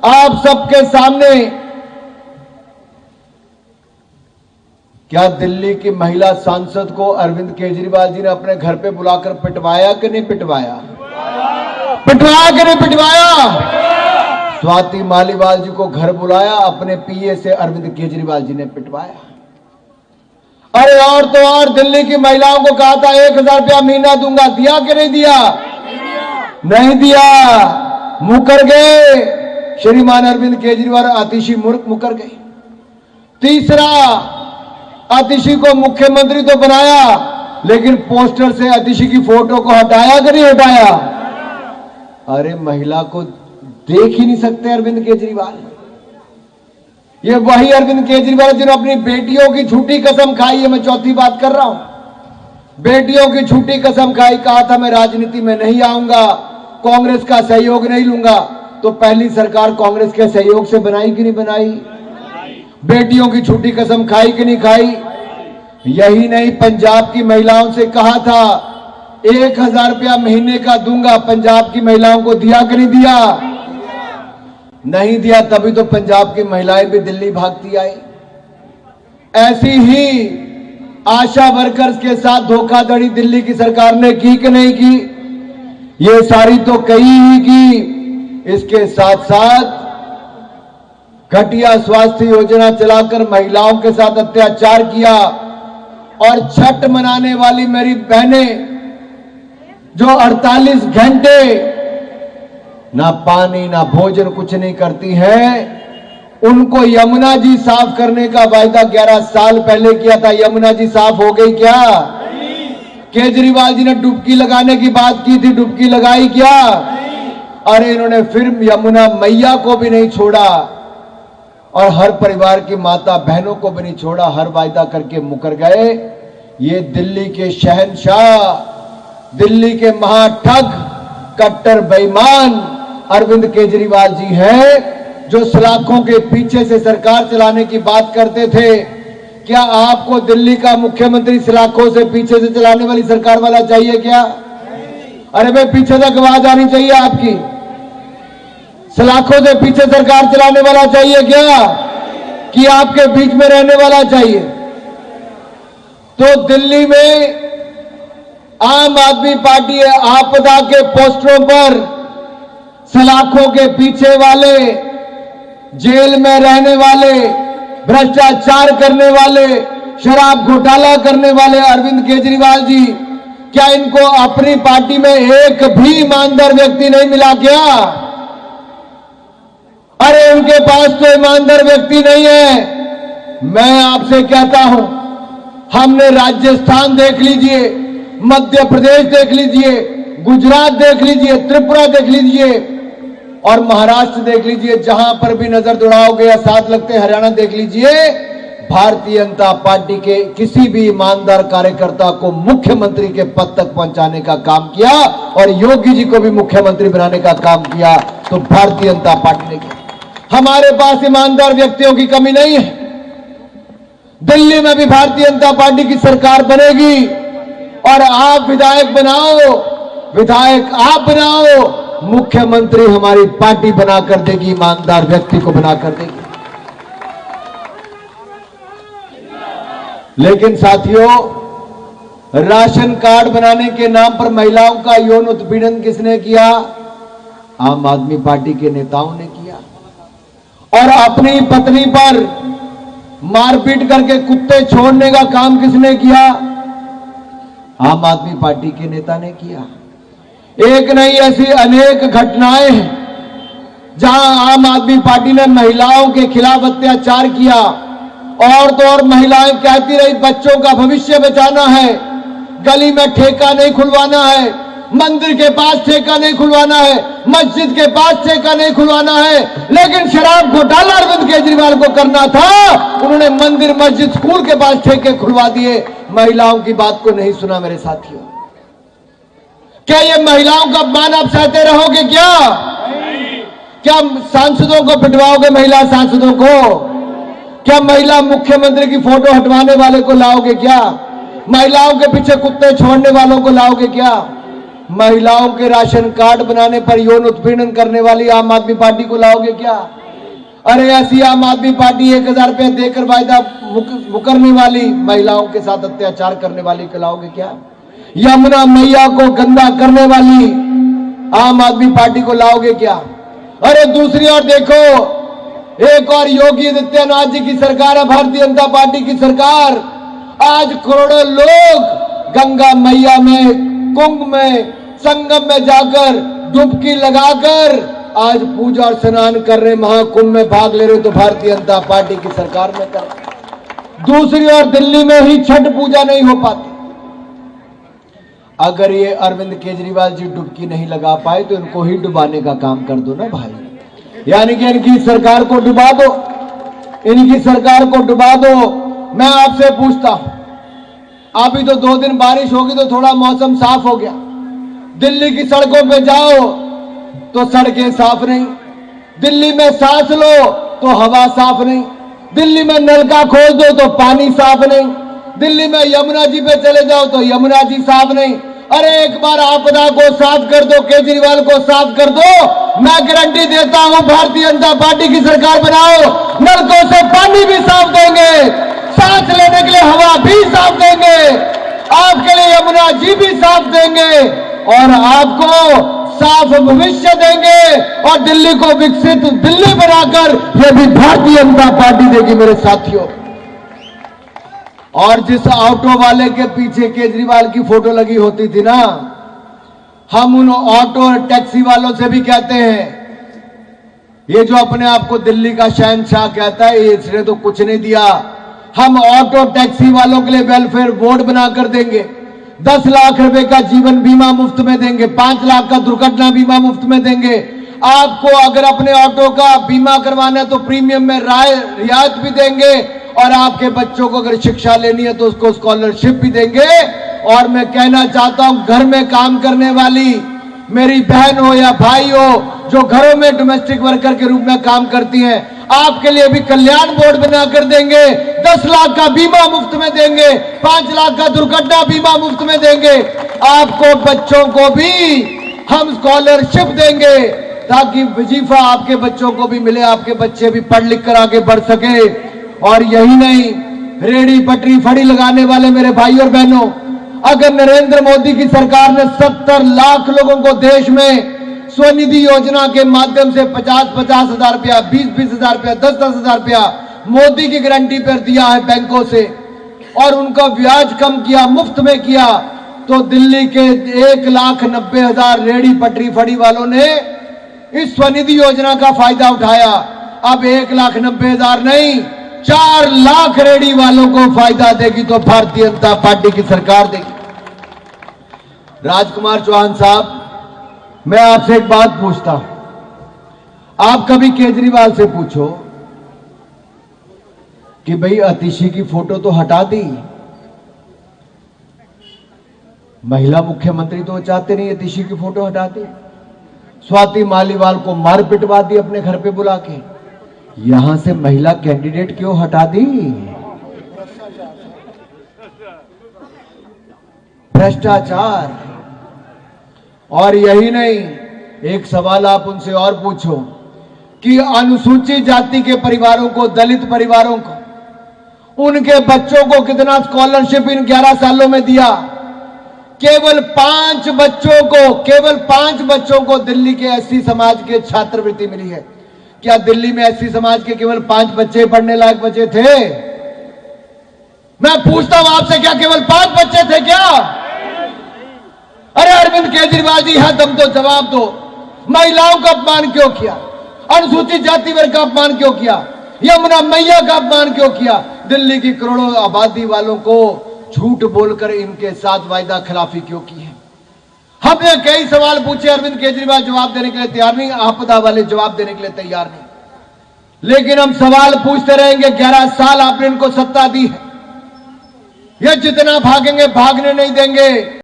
आप सबके सामने क्या दिल्ली की महिला सांसद को अरविंद केजरीवाल जी ने अपने घर पे बुलाकर पिटवाया कि नहीं पिटवाया? पिटवाया कि नहीं पिटवाया? स्वाति मालीवाल जी को घर बुलाया, अपने पीए से अरविंद केजरीवाल जी ने पिटवाया। अरे और तो और दिल्ली की महिलाओं को कहा था 1000 रुपया महीना दूंगा, दिया कि नहीं दिया? नहीं दिया, मुकर गए। श्रीमान अरविंद केजरीवाल आतिशी मुकर गए। तीसरा, आतिशी को मुख्यमंत्री तो बनाया, लेकिन पोस्टर से आतिशी की फोटो को हटाया कि नहीं हटाया? अरे महिला को देख ही नहीं सकते अरविंद केजरीवाल। ये वही अरविंद केजरीवाल जिन्होंने अपनी बेटियों की झूठी कसम खाई है। मैं चौथी बात कर रहा हूं। बेटियों की झूठी कसम खाई, कहा था मैं राजनीति में नहीं आऊंगा, कांग्रेस का सहयोग नहीं लूंगा। तो पहली सरकार कांग्रेस के सहयोग से बनाई कि नहीं बनाई? बेटियों की झूठी कसम खाई कि नहीं खाई? यही नहीं, पंजाब की महिलाओं से कहा था 1000 रुपया महीने का दूंगा, पंजाब की महिलाओं को दिया कि नहीं दिया? नहीं दिया, तभी तो पंजाब की महिलाएं भी दिल्ली भागती आई। ऐसी ही आशा वर्कर्स के साथ धोखाधड़ी दिल्ली की सरकार ने की कि नहीं की? ये सारी तो कई ही की। इसके साथ साथ घटिया स्वास्थ्य योजना चलाकर महिलाओं के साथ अत्याचार किया। और छठ मनाने वाली मेरी बहनें जो 48 घंटे ना पानी ना भोजन कुछ नहीं करती हैं, उनको यमुना जी साफ करने का वायदा 11 साल पहले किया था। यमुना जी साफ हो गई क्या? केजरीवाल जी ने डुबकी लगाने की बात की थी, डुबकी लगाई क्या? अरे इन्होंने फिर यमुना मैया को भी नहीं छोड़ा और हर परिवार की माता बहनों को भी नहीं छोड़ा, हर वायदा करके मुकर गए। ये दिल्ली के शहंशाह, दिल्ली के महाठग, कट्टर बेईमान अरविंद केजरीवाल जी हैं, जो सलाखों के पीछे से सरकार चलाने की बात करते थे। क्या आपको दिल्ली का मुख्यमंत्री सलाखों से पीछे से चलाने वाली सरकार वाला चाहिए क्या? अरे भाई, पीछे तक आवाज आनी चाहिए आपकी। सलाखों से पीछे सरकार चलाने वाला चाहिए क्या, कि आपके बीच में रहने वाला चाहिए? तो दिल्ली में आम आदमी पार्टी है, आपदा के पोस्टरों पर सलाखों के पीछे वाले, जेल में रहने वाले, भ्रष्टाचार करने वाले, शराब घोटाला करने वाले अरविंद केजरीवाल जी, क्या इनको अपनी पार्टी में एक भी ईमानदार व्यक्ति नहीं मिला क्या? अरे उनके पास तो ईमानदार व्यक्ति नहीं है। मैं आपसे कहता हूं, हमने राजस्थान देख लीजिए, मध्य प्रदेश देख लीजिए, गुजरात देख लीजिए, त्रिपुरा देख लीजिए और महाराष्ट्र देख लीजिए, जहां पर भी नजर दौड़ाओगे या साथ लगते हरियाणा देख लीजिए, भारतीय जनता पार्टी के किसी भी ईमानदार कार्यकर्ता को मुख्यमंत्री के पद तक पहुंचाने का काम किया और योगी जी को भी मुख्यमंत्री बनाने का काम किया तो भारतीय जनता पार्टी ने किया। हमारे पास ईमानदार व्यक्तियों की कमी नहीं है। दिल्ली में भी भारतीय जनता पार्टी की सरकार बनेगी और आप विधायक बनाओ, विधायक आप बनाओ, मुख्यमंत्री हमारी पार्टी बनाकर देगी, ईमानदार व्यक्ति को बनाकर देगी। लेकिन साथियों, राशन कार्ड बनाने के नाम पर महिलाओं का यौन उत्पीड़न किसने किया? आम आदमी पार्टी के नेताओं ने किया। और अपनी पत्नी पर मारपीट करके कुत्ते छोड़ने का काम किसने किया? आम आदमी पार्टी के नेता ने किया। एक नहीं, ऐसी अनेक घटनाएं हैं जहां आम आदमी पार्टी ने महिलाओं के खिलाफ अत्याचार किया। और तो और महिलाएं कहती रही बच्चों का भविष्य बचाना है, गली में ठेका नहीं खुलवाना है, मंदिर के पास ठेका नहीं खुलवाना है, मस्जिद के पास ठेका नहीं खुलवाना है। लेकिन शराब घोटाला अरविंद केजरीवाल को करना था, उन्होंने मंदिर, मस्जिद, स्कूल के पास ठेके खुलवा दिए। महिलाओं की बात को नहीं सुना मेरे साथियों। क्या ये महिलाओं का अपमान आप सहते रहोगे क्या? क्या सांसदों को पिटवाओगे, महिला सांसदों को? क्या महिला मुख्यमंत्री की फोटो हटवाने वाले को लाओगे क्या? महिलाओं के पीछे कुत्ते छोड़ने वालों को लाओगे क्या? महिलाओं के राशन कार्ड बनाने पर यौन उत्पीड़न करने वाली आम आदमी पार्टी को लाओगे क्या? अरे ऐसी आम आदमी पार्टी 1000 रुपया देकर वायदा मुकरने वाली, महिलाओं के साथ अत्याचार करने वाली को लाओगे क्या? यमुना मैया को गंदा करने वाली आम आदमी पार्टी को लाओगे क्या? अरे दूसरी ओर देखो, एक और योगी आदित्यनाथ जी की सरकार है, भारतीय जनता पार्टी की सरकार। आज करोड़ों लोग गंगा मैया में, कुंभ में, संगम में जाकर डुबकी लगाकर आज पूजा और स्नान कर रहे, महाकुंभ में भाग ले रहे, तो भारतीय जनता पार्टी की सरकार में कर रहे। दूसरी ओर दिल्ली में ही छठ पूजा नहीं हो पाती। अगर ये अरविंद केजरीवाल जी डुबकी नहीं लगा पाए तो इनको ही डुबाने का काम कर दो ना भाई, यानी कि इनकी सरकार को डुबा दो, इनकी सरकार को डुबा दो। मैं आपसे पूछता हूं, अभी तो 2 दिन बारिश होगी तो थोड़ा मौसम साफ हो गया। दिल्ली की सड़कों पे जाओ तो सड़कें साफ नहीं, दिल्ली में सांस लो तो हवा साफ नहीं, दिल्ली में नलका खोल दो तो पानी साफ नहीं, दिल्ली में यमुना जी पे चले जाओ तो यमुना जी साफ नहीं। अरे एक बार आपदा को साफ कर दो, केजरीवाल को साफ कर दो, मैं गारंटी देता हूं भारतीय जनता पार्टी की सरकार बनाओ, नलकों से पानी भी साफ देंगे, सांस लेने के लिए हवा भी साफ देंगे, आपके लिए यमुना जी भी साफ देंगे और आपको साफ भविष्य देंगे और दिल्ली को विकसित दिल्ली बनाकर यह भी भारतीय जनता पार्टी देगी मेरे साथियों। और जिस ऑटो वाले के पीछे केजरीवाल की फोटो लगी होती थी ना, हम उन ऑटो और टैक्सी वालों से भी कहते हैं, ये जो अपने आप को दिल्ली का शहंशाह कहता है, इसने तो कुछ नहीं दिया। हम ऑटो टैक्सी वालों के लिए वेलफेयर बोर्ड बनाकर देंगे, 10 लाख रुपए का जीवन बीमा मुफ्त में देंगे, 5 लाख का दुर्घटना बीमा मुफ्त में देंगे। आपको अगर अपने ऑटो का बीमा करवाना है तो प्रीमियम में रियायत भी देंगे और आपके बच्चों को अगर शिक्षा लेनी है तो उसको स्कॉलरशिप भी देंगे। और मैं कहना चाहता हूं, घर में काम करने वाली मेरी बहन हो या भाई हो जो घरों में डोमेस्टिक वर्कर के रूप में काम करती हैं, आपके लिए भी कल्याण बोर्ड बना कर देंगे, 10 लाख का बीमा मुफ्त में देंगे, 5 लाख का दुर्घटना बीमा मुफ्त में देंगे। आपको बच्चों को भी हम स्कॉलरशिप देंगे ताकि वजीफा आपके बच्चों को भी मिले, आपके बच्चे भी पढ़ लिख कर आगे बढ़ सके। और यही नहीं, रेडी पटरी फड़ी लगाने वाले मेरे भाई और बहनों, अगर नरेंद्र मोदी की सरकार ने 70 लाख लोगों को देश में स्वनिधि योजना के माध्यम से 50-50 हजार रुपया, 20-20 हजार रुपया, 10-10 हजार रुपया मोदी की गारंटी पर दिया है बैंकों से और उनका ब्याज कम किया, मुफ्त में किया, तो दिल्ली के 1,90,000 रेडी पटरी फड़ी वालों ने इस स्वनिधि योजना का फायदा उठाया। अब 1,90,000 नहीं, 4 लाख रेडी वालों को फायदा देगी तो भारतीय जनता पार्टी की सरकार देगी। राजकुमार चौहान साहब, मैं आपसे एक बात पूछता हूं, आप कभी केजरीवाल से पूछो कि भाई अतिशी की फोटो तो हटा दी, महिला मुख्यमंत्री तो चाहते नहीं अतिशी की फोटो हटा दी, स्वाति मालीवाल को मार पिटवा दी अपने घर पे बुला के, यहां से महिला कैंडिडेट क्यों हटा दी? भ्रष्टाचार। और यही नहीं, एक सवाल आप उनसे और पूछो कि अनुसूचित जाति के परिवारों को, दलित परिवारों को, उनके बच्चों को कितना स्कॉलरशिप इन 11 सालों में दिया? केवल 5 बच्चों को दिल्ली के एससी समाज के छात्रवृत्ति मिली है। क्या दिल्ली में एससी समाज के केवल 5 बच्चे पढ़ने लायक बच्चे थे? मैं पूछता हूं आपसे, क्या केवल 5 बच्चे थे क्या? अरे अरविंद केजरीवाल जी, है दम तो जवाब दो। महिलाओं का अपमान क्यों किया? अनुसूचित जाति वर्ग का अपमान क्यों किया? यमुना मैया का अपमान क्यों किया? दिल्ली की करोड़ों आबादी वालों को झूठ बोलकर इनके साथ वायदा खिलाफी क्यों की है? हमने कई सवाल पूछे, अरविंद केजरीवाल जवाब देने के लिए तैयार नहीं, आपदा वाले जवाब देने के लिए तैयार नहीं। लेकिन हम सवाल पूछते रहेंगे। 11 साल आपने इनको सत्ता दी है, ये जितना भागेंगे भागने नहीं देंगे।